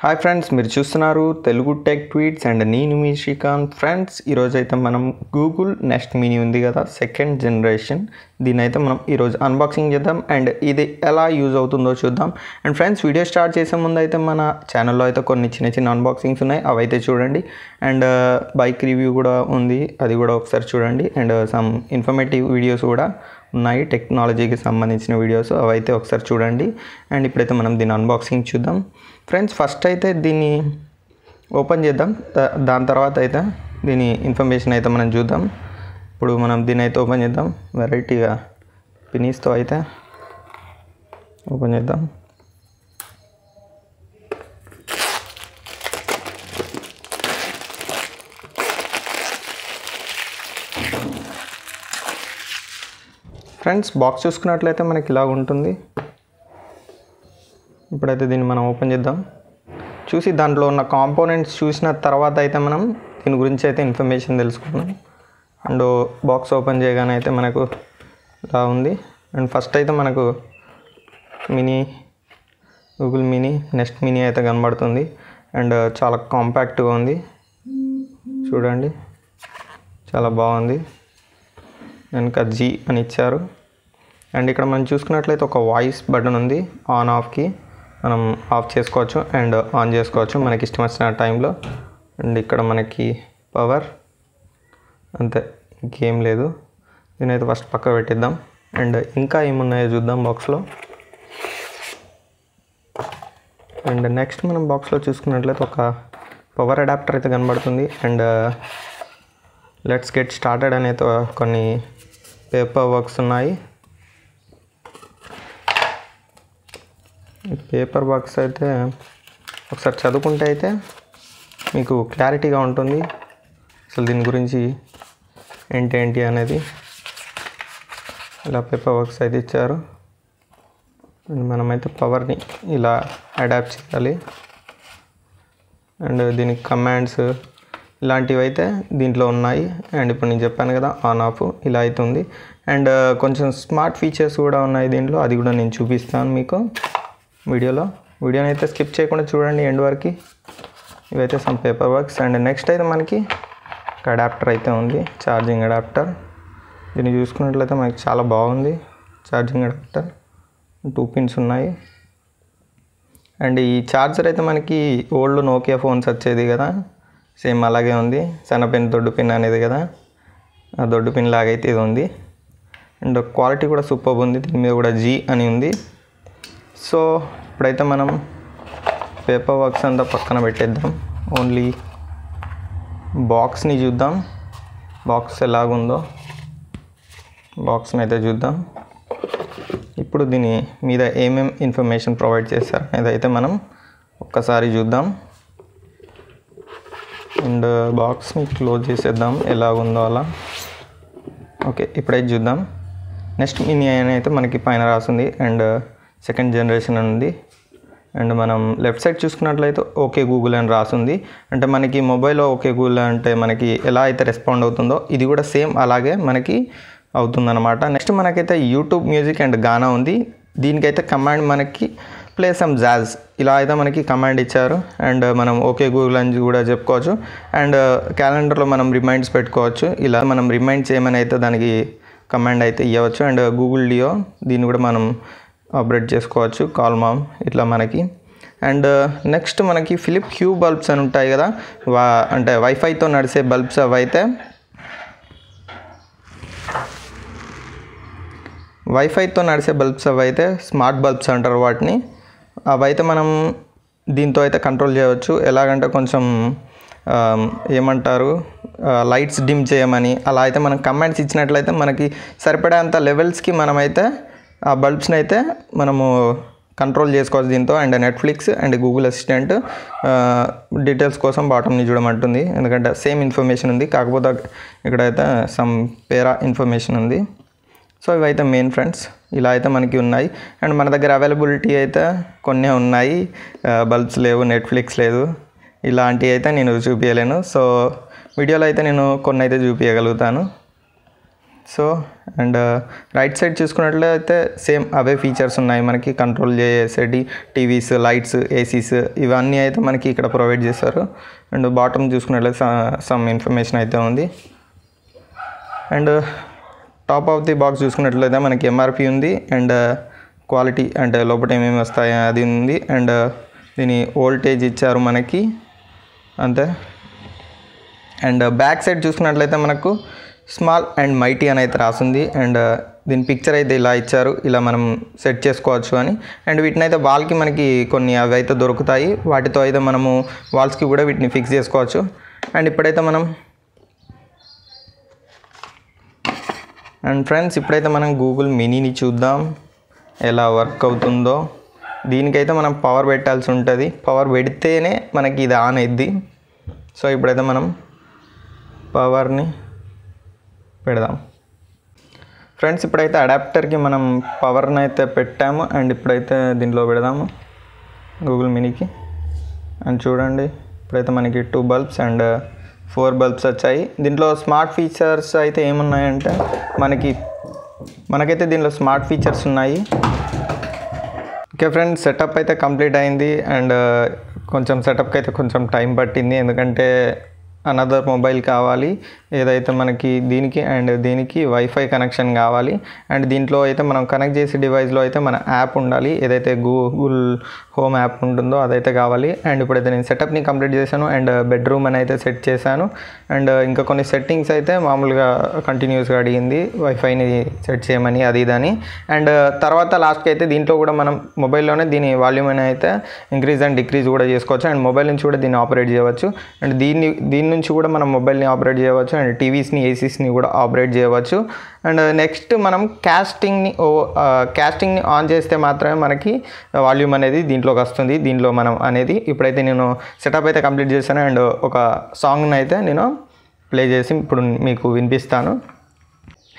Hi friends, మీరు చూస్తున్నారు Telugu tech tweets and నేను మీ శ్రీకాంత్. ఫ్రెండ్స్, ఈరోజు అయితే మనం గూగుల్ నెక్స్ట్ మినీ ఉంది కదా, సెకండ్ జనరేషన్, దీని అయితే మనం ఈరోజు అన్బాక్సింగ్ చేద్దాం అండ్ ఇది ఎలా యూజ్ అవుతుందో చూద్దాం. అండ్ ఫ్రెండ్స్, వీడియో స్టార్ట్ చేసే ముందు అయితే మన ఛానల్లో అయితే కొన్ని చిన్న చిన్న అన్బాక్సింగ్స్ ఉన్నాయి, అవి అయితే చూడండి. అండ్ బైక్ రివ్యూ కూడా ఉంది, అది కూడా ఒకసారి చూడండి. అండ్ సమ్ ఇన్ఫర్మేటివ్ వీడియోస్ కూడా ఉన్నాయి, టెక్నాలజీకి సంబంధించిన వీడియోస్, అవి అయితే ఒకసారి చూడండి. అండ్ ఇప్పుడైతే మనం దీని అన్బాక్సింగ్ చూద్దాం. ఫ్రెండ్స్, ఫస్ట్ అయితే దీన్ని ఓపెన్ చేద్దాం, దాని తర్వాత అయితే దీని ఇన్ఫర్మేషన్ అయితే మనం చూద్దాం. ఇప్పుడు మనం దీన్ని అయితే ఓపెన్ చేద్దాం, వెరైటీగా పినీస్తో అయితే ఓపెన్ చేద్దాం. ఫ్రెండ్స్, బాక్స్ చూసుకున్నట్లయితే మనకి ఇలా ఉంటుంది. ఇప్పుడైతే దీన్ని మనం ఓపెన్ చేద్దాం. చూసి దాంట్లో ఉన్న కాంపోనెంట్స్ చూసిన తర్వాత అయితే మనం దీని గురించి అయితే ఇన్ఫర్మేషన్ తెలుసుకున్నాం. అండ్ బాక్స్ ఓపెన్ చేయగానే అయితే మనకు ఇలా ఉంది. అండ్ ఫస్ట్ అయితే మనకు గూగుల్ మినీ నెక్స్ట్ మినీ అయితే కనబడుతుంది. అండ్ చాలా కాంపాక్ట్గా ఉంది, చూడండి, చాలా బాగుంది. వెనక జీ అని ఇచ్చారు. అండ్ ఇక్కడ మనం చూసుకున్నట్లయితే ఒక వాయిస్ బటన్ ఉంది, ఆన్ ఆఫ్కి మనం ఆఫ్ చేసుకోవచ్చు అండ్ ఆన్ చేసుకోవచ్చు మనకి ఇష్టం వచ్చిన టైంలో. అండ్ ఇక్కడ మనకి పవర్, అంతే, ఇంకేం లేదు. దీనైతే ఫస్ట్ పక్క పెట్టిద్దాం. అండ్ ఇంకా ఏమున్నాయో చూద్దాం బాక్స్లో. అండ్ నెక్స్ట్ మనం బాక్స్లో చూసుకున్నట్లయితే ఒక పవర్ అడాప్టర్ అయితే కనబడుతుంది. అండ్ లెట్స్ గెట్ స్టార్టెడ్ అని అయితే కొన్ని పేపర్ వర్క్స్ ఉన్నాయి. పేపర్ వర్క్స్ అయితే ఒకసారి చదువుకుంటే అయితే మీకు క్లారిటీగా ఉంటుంది అసలు దీని గురించి ఏంటి అనేది. ఇలా పేపర్ వర్క్స్ అయితే ఇచ్చారు. మనమైతే పవర్ని ఇలా అడాప్ట్ చేయాలి. అండ్ దీనికి కమాండ్స్ ఇలాంటివి అయితే దీంట్లో ఉన్నాయి. అండ్ ఇప్పుడు నేను చెప్పాను కదా, ఆన్ ఆఫ్ ఇలా అయితే ఉంది. అండ్ కొంచెం స్మార్ట్ ఫీచర్స్ కూడా ఉన్నాయి దీంట్లో, అది కూడా నేను చూపిస్తాను మీకు వీడియోని అయితే స్కిప్ చేయకుండా చూడండి ఎండ్ వరకు. ఇవైతే some paper works. And next అయితే మనకి ఒక అడాప్టర్ అయితే ఉంది, ఛార్జింగ్ అడాప్టర్. దీన్ని చూసుకున్నట్లయితే మనకి చాలా బాగుంది ఛార్జింగ్ అడాప్టర్. 2 పిన్స్ ఉన్నాయి. అండ్ ఈ ఛార్జర్ అయితే మనకి ఓల్డ్ నోకియా ఫోన్స్ వచ్చేది కదా, సేమ్ అలాగే ఉంది. సన్న పిన్ దొడ్డు పిన్ అనేది కదా, ఆ దొడ్డు పిన్ లాగైతే ఇది ఉంది. అండ్ క్వాలిటీ కూడా సూపర్ ఉంది, దీని మీద కూడా జీ అని ఉంది. సో ఇప్పుడైతే మనం పేపర్ వర్క్స్ అంతా పక్కన పెట్టేద్దాం, ఓన్లీ బాక్స్ని చూద్దాం. బాక్స్ ఎలాగుందో బాక్స్ని అయితే చూద్దాం. ఇప్పుడు దీని మీద ఏమేం ఇన్ఫర్మేషన్ ప్రొవైడ్ చేశారు అనేది అయితే మనం ఒక్కసారి చూద్దాం. అండ్ బాక్స్ని క్లోజ్ చేసేద్దాం, ఎలాగుందో అలా. ఓకే, ఇప్పుడైతే చూద్దాం. నెక్స్ట్ మినీ అని అయితే మనకి పైన రాసింది అండ్ సెకండ్ జనరేషన్ అని ఉంది. అండ్ మనం లెఫ్ట్ సైడ్ చూసుకున్నట్లయితే ఓకే గూగుల్ అని రాసింది. అంటే మనకి మొబైల్లో ఓకే గూగుల్ అంటే మనకి ఎలా అయితే రెస్పాండ్ అవుతుందో ఇది కూడా సేమ్ అలాగే మనకి అవుతుందన్నమాట. నెక్స్ట్ మనకైతే యూట్యూబ్ మ్యూజిక్ అండ్ గానా ఉంది. దీనికైతే కమాండ్ మనకి ప్లే సమ్ జాజ్, ఇలా అయితే మనకి కమాండ్ ఇచ్చారు. అండ్ మనం ఓకే గూగుల్ అని కూడా చెప్పుకోవచ్చు. అండ్ క్యాలెండర్లో మనం రిమైండ్స్ పెట్టుకోవచ్చు. ఇలా మనం రిమైండ్ చేయమని అయితే దానికి కమాండ్ అయితే ఇవ్వచ్చు. అండ్ గూగుల్ డియో, దీన్ని కూడా మనం ఆపరేట్ చేసుకోవచ్చు, కాల్ మామ్, ఇట్లా మనకి. అండ్ నెక్స్ట్ మనకి ఫిలిప్ హ్యూ బల్బ్స్ అని ఉంటాయి కదా, అంటే వైఫైతో నడిచే బల్బ్స్, అవైతే అవైతే స్మార్ట్ బల్బ్స్ అంటారు వాటిని. అవైతే మనం దీంతో అయితే కంట్రోల్ చేయవచ్చు. ఎలాగంటే కొంచెం ఏమంటారు, లైట్స్ డిమ్ చేయమని అలా అయితే మనం కమాండ్స్ ఇచ్చినట్లయితే మనకి సరిపడేంత లెవెల్స్కి మనమైతే ఆ బల్బ్స్ని అయితే మనము కంట్రోల్ చేసుకోవచ్చు దీంతో. And Netflix and Google assistant details కోసం బాటమ్ని చూడమంటుంది, ఎందుకంటే సేమ్ ఇన్ఫర్మేషన్ ఉంది, కాకపోతే ఇక్కడైతే సమ్ పేరా ఇన్ఫర్మేషన్ ఉంది. సో ఇవైతే మెయిన్ ఫ్రెండ్స్, ఇలా అయితే మనకి ఉన్నాయి. అండ్ మన దగ్గర అవైలబిలిటీ అయితే కొన్ని ఉన్నాయి, బల్బ్స్ లేవు, నెట్ఫ్లిక్స్ లేదు, ఇలాంటివి అయితే నేను చూపించలేను. సో వీడియోలో అయితే నేను కొన్ని అయితే చూపించగలుగుతాను. సో అండ్ రైట్ సైడ్ చూసుకున్నట్లయితే సేమ్ అవే ఫీచర్స్ ఉన్నాయి మనకి, కంట్రోల్ చేసేటి టీవీస్, లైట్స్, ఏసీస్ ఇవన్నీ అయితే మనకి ఇక్కడ ప్రొవైడ్ చేస్తారు. అండ్ బాటమ్ చూసుకున్నట్లయితే సమ్ ఇన్ఫర్మేషన్ అయితే ఉంది. And top of the box చూసుకున్నట్లయితే మనకి ఎంఆర్పి ఉంది, అండ్ క్వాలిటీ అంటే లోపల ఏమేమి వస్తాయి అది ఉంది. అండ్ దీని వోల్టేజ్ ఇచ్చారు మనకి అంతే. అండ్ బ్యాక్ సైడ్ చూసుకున్నట్లయితే మనకు స్మాల్ అండ్ మైటీ అని అయితే రాసింది. అండ్ దీని పిక్చర్ అయితే ఇలా ఇచ్చారు, ఇలా మనం సెట్ చేసుకోవచ్చు అని. అండ్ వీటిని అయితే వాల్కి మనకి కొన్ని అవి అయితే దొరుకుతాయి, వాటితో అయితే మనము వాల్స్కి కూడా వీటిని ఫిక్స్ చేసుకోవచ్చు. అండ్ ఇప్పుడైతే మనం ఫ్రెండ్స్ ఇప్పుడైతే మనం గూగుల్ మినీని చూద్దాం ఎలా వర్క్ అవుతుందో. దీనికైతే మనం పవర్ పెట్టాల్సి ఉంటుంది, పవర్ పెడితేనే మనకి ఇది ఆన్ అయ్యిద్ది. సో ఇప్పుడైతే మనం పవర్ని పెడదాం. ఫ్రెండ్స్ ఇప్పుడైతే అడాప్టర్కి మనం పవర్ని అయితే పెట్టాము. అండ్ ఇప్పుడైతే దీంట్లో పెడదాము గూగుల్ మినీకి. అండ్ చూడండి ఇప్పుడైతే మనకి 2 బల్బ్స్ అండ్ 4 బల్బ్స్ వచ్చాయి. దీంట్లో స్మార్ట్ ఫీచర్స్ అయితే ఏమున్నాయంటే మనకైతే దీంట్లో స్మార్ట్ ఫీచర్స్ ఉన్నాయి. ఓకే ఫ్రెండ్స్, సెటప్ అయితే కంప్లీట్ అయింది. అండ్ కొంచెం సెటప్కి అయితే కొంచెం టైం పట్టింది, ఎందుకంటే అనదర్ మొబైల్ కావాలి, ఏదైతే మనకి దీనికి అండ్ దీనికి వైఫై కనెక్షన్ కావాలి. అండ్ దీంట్లో అయితే మనం కనెక్ట్ చేసే డివైస్లో అయితే మన యాప్ ఉండాలి, ఏదైతే గూగుల్ హోమ్ యాప్ ఉంటుందో అదైతే కావాలి. అండ్ ఇప్పుడైతే నేను సెటప్ని కంప్లీట్ చేశాను. అండ్ బెడ్రూమ్ అని అయితే సెట్ చేశాను. అండ్ ఇంకా కొన్ని సెట్టింగ్స్ అయితే మామూలుగా కంటిన్యూస్గా అడిగింది, వైఫైని సెట్ చేయమని అది ఇదని. అండ్ తర్వాత లాస్ట్కి అయితే దీంట్లో కూడా మనం మొబైల్లోనే దీని వాల్యూమ్ అని అయితే ఇంక్రీజ్ అండ్ డిక్రీజ్ కూడా చేసుకోవచ్చు. అండ్ మొబైల్ నుంచి కూడా దీన్ని ఆపరేట్ చేయవచ్చు. అండ్ దీని నుంచి కూడా మనం మొబైల్ని ఆపరేట్ చేయవచ్చు. అండ్ టీవీస్ని, ఏసీస్ని కూడా ఆపరేట్ చేయవచ్చు. అండ్ నెక్స్ట్ మనం క్యాస్టింగ్ని ఆన్ చేస్తే మాత్రమే మనకి వాల్యూమ్ అనేది దీంట్లోకి వస్తుంది, దీంట్లో మనం అనేది. ఇప్పుడైతే నేను సెటప్ అయితే కంప్లీట్ చేశాను. అండ్ ఒక సాంగ్ని అయితే నేను ప్లే చేసి ఇప్పుడు మీకు వినిపిస్తాను.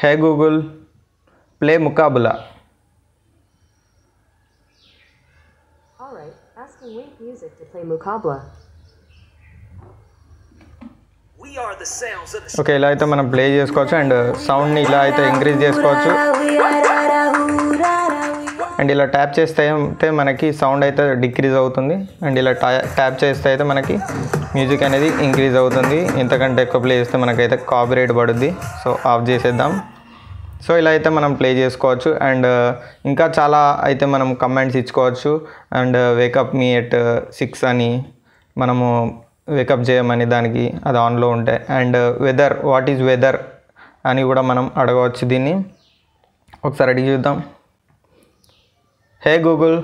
Hey Google, play Muqabla. Okay, ఇలా అయితే మనం ప్లే చేసుకోవచ్చు. అండ్ సౌండ్ని ఇలా అయితే ఇంక్రీజ్ చేసుకోవచ్చు. అండ్ ఇలా ట్యాప్ చేస్తే మనకి సౌండ్ అయితే డిక్రీజ్ అవుతుంది. అండ్ ఇలా ట్యాప్ చేస్తే అయితే మనకి మ్యూజిక్ అనేది ఇంక్రీజ్ అవుతుంది. ఇంతకంటే ఎక్కువ ప్లే చేస్తే మనకైతే కాపీరైట్ పడుద్ది. సో ఆఫ్ చేసేద్దాం. సో ఇలా అయితే మనం ప్లే చేసుకోవచ్చు. అండ్ ఇంకా చాలా అయితే మనం కమెంట్స్ ఇచ్చుకోవచ్చు. అండ్ వేకప్ మీ ఎట్ 6 అని మనము వేకప్ చేయమని దానికి అది ఆన్లో ఉంటే. And weather, what is weather అని కూడా మనం అడగవచ్చు దీన్ని. ఒకసారి అడిగి చూద్దాం. Hey Google,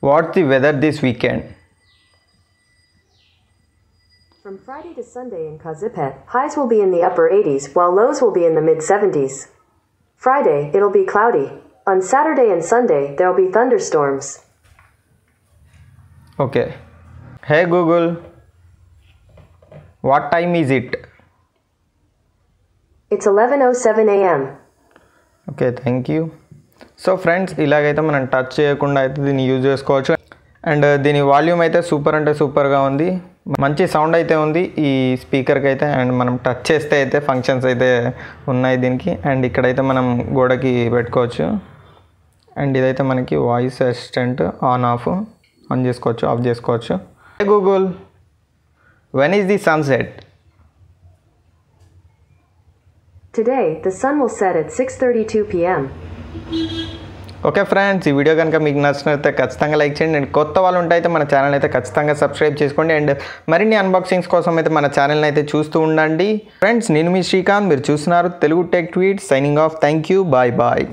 what's the weather this weekend? From Friday to Sunday in Kazipet, highs will be in the upper 80s while lows will be in the mid 70s. Friday, it'll be cloudy. On Saturday and Sunday, there'll be thunderstorms. Okay. Hey Google, what time is it? It's 11:07 a.m. Okay, thank you. So friends, ఇలాగైతే మనం touch చేయకుండా అయితే దీన్ని use చేసుకోవచ్చు. And దీని volume అయితే super అంటే సూపర్గా ఉంది, మంచి సౌండ్ అయితే ఉంది ఈ స్పీకర్కి అయితే. అండ్ మనం టచ్ చేస్తే అయితే ఫంక్షన్స్ అయితే ఉన్నాయి దీనికి. అండ్ ఇక్కడైతే మనం గోడకి పెట్టుకోవచ్చు. అండ్ ఇదైతే మనకి వాయిస్ అసిస్టెంట్ ఆన్ చేసుకోవచ్చు, ఆఫ్ చేసుకోవచ్చు. హే Google, when is the sunset? Today, the sun will set at 6:32 p.m. Okay friends, ఈ వీడియో కనుక మీకు నచ్చినట్లయితే ఖచ్చితంగా లైక్ చేయండి. అండ్ కొత్త వాళ్ళు ఉంటే అయితే మన ఛానల్ అయితే ఖచ్చితంగా సబ్స్క్రైబ్ చేసుకోండి. అండ్ మరిన్ని అన్బాక్సింగ్స్ కోసం అయితే మన ఛానల్ని అయితే చూస్తూ ఉండండి. ఫ్రెండ్స్, నేను మీ శ్రీకాంత్, మీరు చూస్తున్నారు Telugu tech tweet. Signing off. Thank you, bye bye.